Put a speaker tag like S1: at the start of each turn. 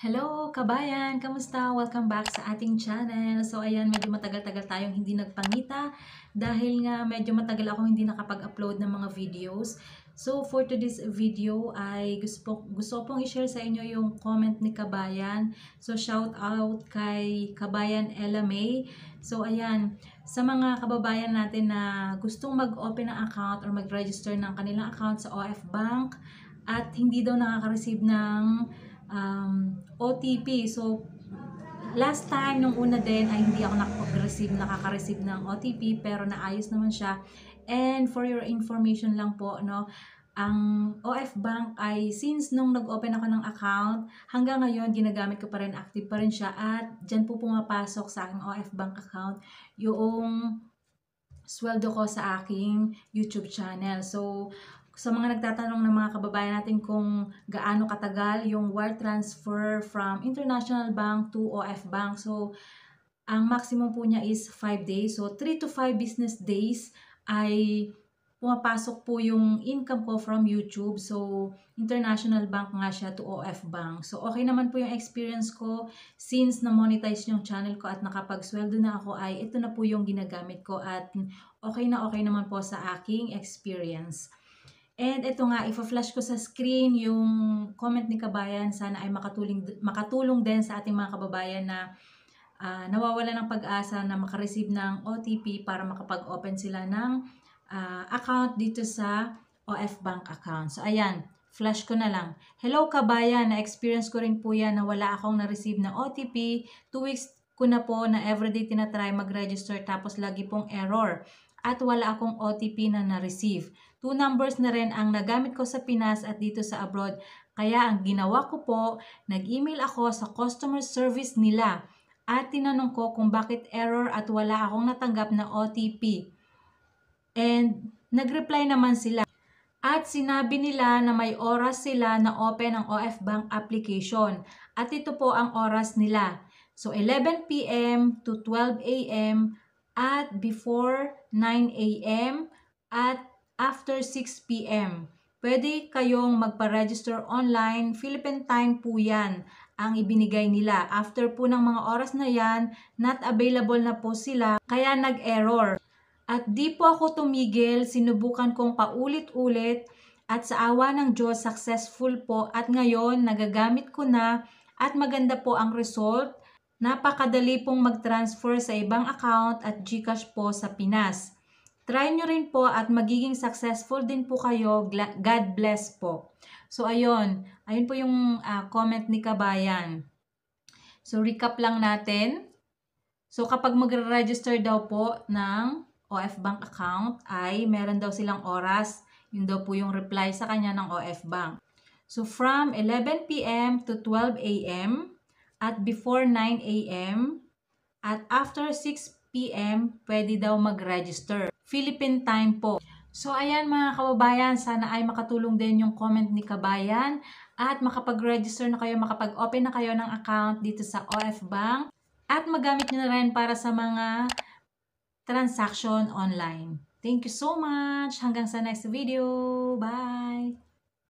S1: Hello kabayan! Kamusta? Welcome back sa ating channel. So ayan, medyo matagal-tagal tayong hindi nagpangita dahil nga medyo matagal akong hindi nakapag-upload ng mga videos. So for today's video ay gusto pong i-share sa inyo yung comment ni kabayan. So shout out kay kabayan Ella May. So ayan, sa mga kababayan natin na gustong mag-open ng account or mag-register ng kanilang account sa OF Bank at hindi daw nakaka-receive ng OTP. So, last time, nung una din, ay hindi ako nakaka-receive ng OTP, pero naayos naman siya. And for your information lang po, no, ang OF Bank ay since nung nag-open ako ng account, hanggang ngayon, ginagamit ko pa rin, active pa rin siya. At dyan po pumapasok sa aking OF Bank account yung sweldo ko sa aking YouTube channel. So, sa mga nagtatanong ng mga kababayan natin kung gaano katagal yung wire transfer from International Bank to OF Bank. So, ang maximum po niya is 5 days. So, 3 to 5 business days ay pumapasok po yung income ko from YouTube. So, International Bank nga siya to OF Bank. So, okay naman po yung experience ko since na-monetize yung channel ko at nakapagsweldo na ako ay ito na po yung ginagamit ko at okay naman po sa aking experience. And ito nga, ipa-flash ko sa screen yung comment ni kabayan. Sana ay makatulong din sa ating mga kababayan na nawawala ng pag-asa na makareceive ng OTP para makapag-open sila ng account dito sa OF Bank account. So, ayan, flash ko na lang. Hello kabayan, na-experience ko rin po yan na wala akong na-receive na OTP. 2 weeks ko na po na everyday tinatry mag-register tapos lagi pong error. At wala akong OTP na na-receive. 2 numbers na rin ang nagamit ko sa Pinas at dito sa abroad. Kaya ang ginawa ko po, nag-email ako sa customer service nila at tinanong ko kung bakit error at wala akong natanggap na OTP. And nag-reply naman sila. At sinabi nila na may oras sila na open ang OF Bank application. At ito po ang oras nila. So 11 PM to 12 AM at before 9 AM at after 6 PM. Pwede kayong magpa-register online. Philippine time po yan ang ibinigay nila. After po ng mga oras na yan, not available na po sila, kaya nag-error. At di po ako tumigil, sinubukan kong paulit-ulit at sa awa ng Diyos, successful po at ngayon nagagamit ko na at maganda po ang result. Napakadali pong mag-transfer sa ibang account at GCash po sa Pinas. Try nyo rin po at magiging successful din po kayo. God bless po. So, ayun po yung comment ni kabayan. So, recap lang natin. So, kapag magre-register daw po ng OF Bank account ay meron daw silang oras. Yun daw po yung reply sa kanya ng OF Bank. So, from 11 PM to 12 AM at before 9 AM at after 6 PM, pwede daw mag-register. Philippine time po. So, ayan mga kababayan, sana ay makatulong din yung comment ni kabayan at makapag-register na kayo, makapag-open na kayo ng account dito sa OF Bank at magamit nyo na rin para sa mga transaction online. Thank you so much. Hanggang sa next video. Bye!